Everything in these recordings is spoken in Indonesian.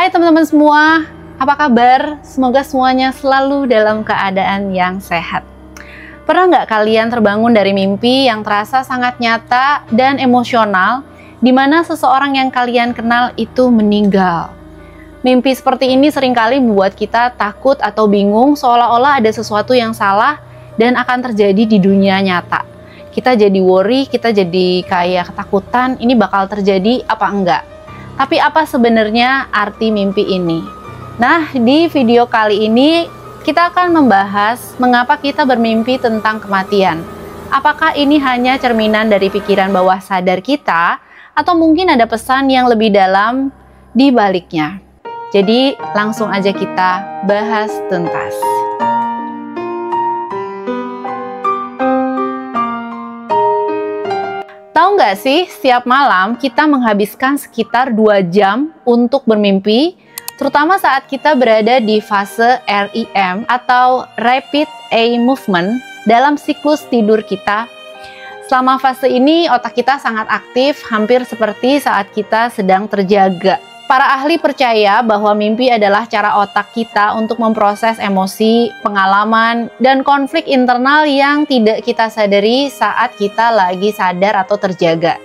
Hai teman-teman semua, apa kabar? Semoga semuanya selalu dalam keadaan yang sehat. Pernah nggak kalian terbangun dari mimpi yang terasa sangat nyata dan emosional, di mana seseorang yang kalian kenal itu meninggal? Mimpi seperti ini seringkali membuat kita takut atau bingung, seolah-olah ada sesuatu yang salah dan akan terjadi di dunia nyata. Kita jadi worry, kita jadi kayak ketakutan, ini bakal terjadi apa enggak? Tapi apa sebenarnya arti mimpi ini? Nah, di video kali ini kita akan membahas mengapa kita bermimpi tentang kematian. Apakah ini hanya cerminan dari pikiran bawah sadar kita, atau mungkin ada pesan yang lebih dalam di baliknya? Jadi langsung aja kita bahas tuntas. Tahu nggak sih, setiap malam kita menghabiskan sekitar 2 jam untuk bermimpi, terutama saat kita berada di fase REM atau Rapid Eye Movement dalam siklus tidur kita. Selama fase ini, otak kita sangat aktif, hampir seperti saat kita sedang terjaga. Para ahli percaya bahwa mimpi adalah cara otak kita untuk memproses emosi, pengalaman, dan konflik internal yang tidak kita sadari saat kita lagi sadar atau terjaga.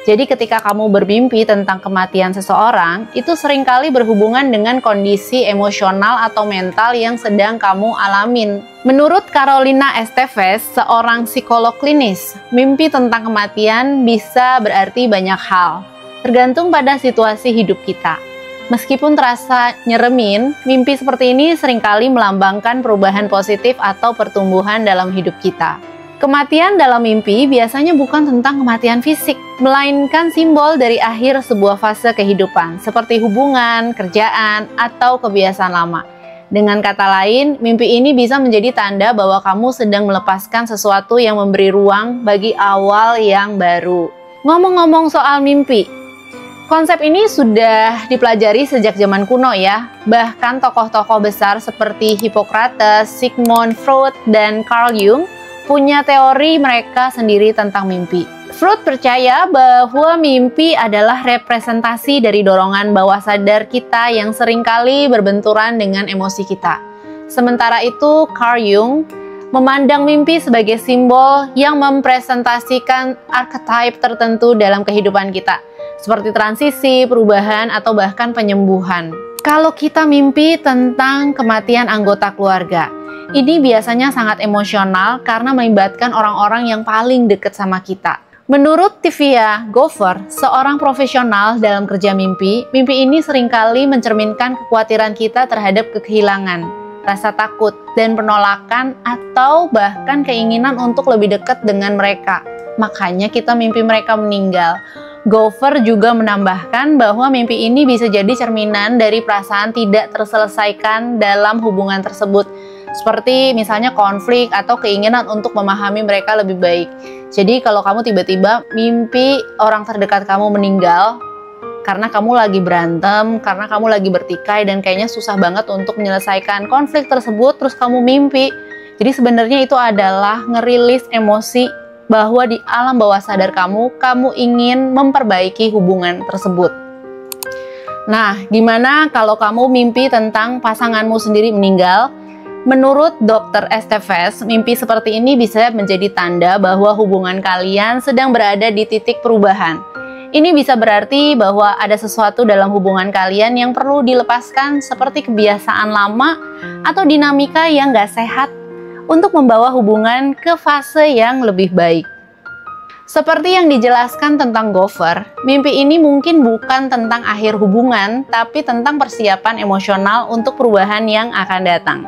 Jadi ketika kamu bermimpi tentang kematian seseorang, itu seringkali berhubungan dengan kondisi emosional atau mental yang sedang kamu alamin. Menurut Carolina Esteves, seorang psikolog klinis, mimpi tentang kematian bisa berarti banyak hal, tergantung pada situasi hidup kita. Meskipun terasa nyeremin, mimpi seperti ini seringkali melambangkan perubahan positif atau pertumbuhan dalam hidup kita. Kematian dalam mimpi biasanya bukan tentang kematian fisik, melainkan simbol dari akhir sebuah fase kehidupan, seperti hubungan, kerjaan, atau kebiasaan lama. Dengan kata lain, mimpi ini bisa menjadi tanda bahwa kamu sedang melepaskan sesuatu yang memberi ruang bagi awal yang baru. Ngomong-ngomong soal mimpi, konsep ini sudah dipelajari sejak zaman kuno ya. Bahkan tokoh-tokoh besar seperti Hippocrates, Sigmund Freud, dan Carl Jung punya teori mereka sendiri tentang mimpi. Freud percaya bahwa mimpi adalah representasi dari dorongan bawah sadar kita yang seringkali berbenturan dengan emosi kita. Sementara itu, Carl Jung memandang mimpi sebagai simbol yang mempresentasikan archetype tertentu dalam kehidupan kita, seperti transisi, perubahan, atau bahkan penyembuhan. Kalau kita mimpi tentang kematian anggota keluarga, ini biasanya sangat emosional karena melibatkan orang-orang yang paling dekat sama kita. Menurut Tivia Gover, seorang profesional dalam kerja mimpi, mimpi ini seringkali mencerminkan kekhawatiran kita terhadap kehilangan, rasa takut, dan penolakan, atau bahkan keinginan untuk lebih dekat dengan mereka. Makanya kita mimpi mereka meninggal. Gover juga menambahkan bahwa mimpi ini bisa jadi cerminan dari perasaan tidak terselesaikan dalam hubungan tersebut, seperti misalnya konflik atau keinginan untuk memahami mereka lebih baik. Jadi kalau kamu tiba-tiba mimpi orang terdekat kamu meninggal karena kamu lagi berantem, karena kamu lagi bertikai dan kayaknya susah banget untuk menyelesaikan konflik tersebut, terus kamu mimpi, jadi sebenarnya itu adalah ngerilis emosi bahwa di alam bawah sadar kamu ingin memperbaiki hubungan tersebut. Nah, gimana kalau kamu mimpi tentang pasanganmu sendiri meninggal? Menurut Dr. Esteves, mimpi seperti ini bisa menjadi tanda bahwa hubungan kalian sedang berada di titik perubahan. Ini bisa berarti bahwa ada sesuatu dalam hubungan kalian yang perlu dilepaskan, seperti kebiasaan lama atau dinamika yang gak sehat, untuk membawa hubungan ke fase yang lebih baik. Seperti yang dijelaskan tentang Gover, mimpi ini mungkin bukan tentang akhir hubungan, tapi tentang persiapan emosional untuk perubahan yang akan datang.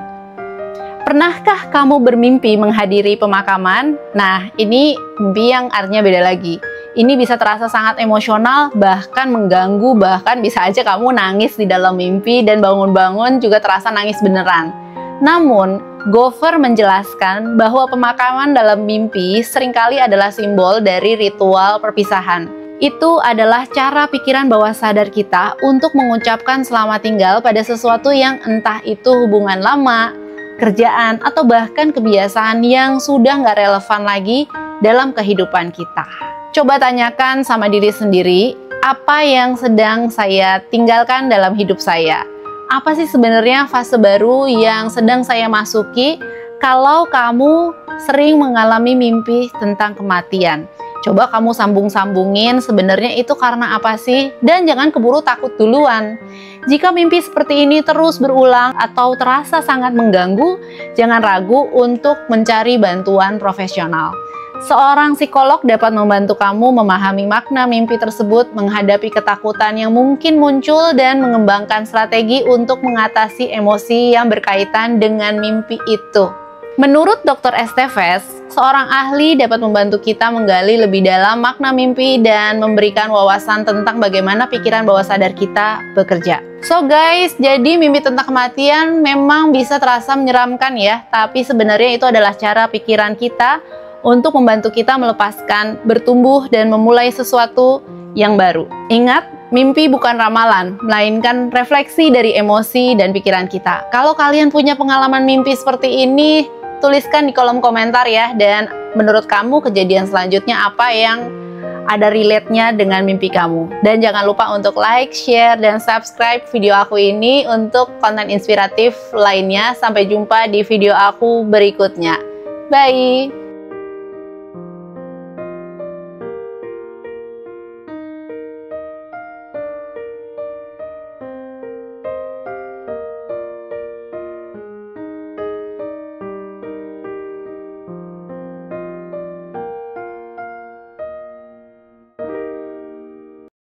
Pernahkah kamu bermimpi menghadiri pemakaman? Nah, ini mimpi yang artinya beda lagi. Ini bisa terasa sangat emosional, bahkan mengganggu, bahkan bisa aja kamu nangis di dalam mimpi dan bangun-bangun juga terasa nangis beneran. Namun, Gover menjelaskan bahwa pemakaman dalam mimpi seringkali adalah simbol dari ritual perpisahan. Itu adalah cara pikiran bawah sadar kita untuk mengucapkan selamat tinggal pada sesuatu yang entah itu hubungan lama, kerjaan, atau bahkan kebiasaan yang sudah nggak relevan lagi dalam kehidupan kita. Coba tanyakan sama diri sendiri, apa yang sedang saya tinggalkan dalam hidup saya. Apa sih sebenarnya fase baru yang sedang saya masuki kalau kamu sering mengalami mimpi tentang kematian? Coba kamu sambung-sambungin sebenarnya itu karena apa sih? Dan jangan keburu takut duluan. Jika mimpi seperti ini terus berulang atau terasa sangat mengganggu, jangan ragu untuk mencari bantuan profesional. Seorang psikolog dapat membantu kamu memahami makna mimpi tersebut, menghadapi ketakutan yang mungkin muncul, dan mengembangkan strategi untuk mengatasi emosi yang berkaitan dengan mimpi itu. Menurut Dr. Esteves, seorang ahli dapat membantu kita menggali lebih dalam makna mimpi dan memberikan wawasan tentang bagaimana pikiran bawah sadar kita bekerja. So guys, jadi mimpi tentang kematian memang bisa terasa menyeramkan ya, tapi sebenarnya itu adalah cara pikiran kita untuk membantu kita melepaskan, bertumbuh, dan memulai sesuatu yang baru. Ingat, mimpi bukan ramalan, melainkan refleksi dari emosi dan pikiran kita. Kalau kalian punya pengalaman mimpi seperti ini, tuliskan di kolom komentar ya, dan menurut kamu kejadian selanjutnya apa yang ada relate-nya dengan mimpi kamu. Dan jangan lupa untuk like, share, dan subscribe video aku ini untuk konten inspiratif lainnya. Sampai jumpa di video aku berikutnya. Bye!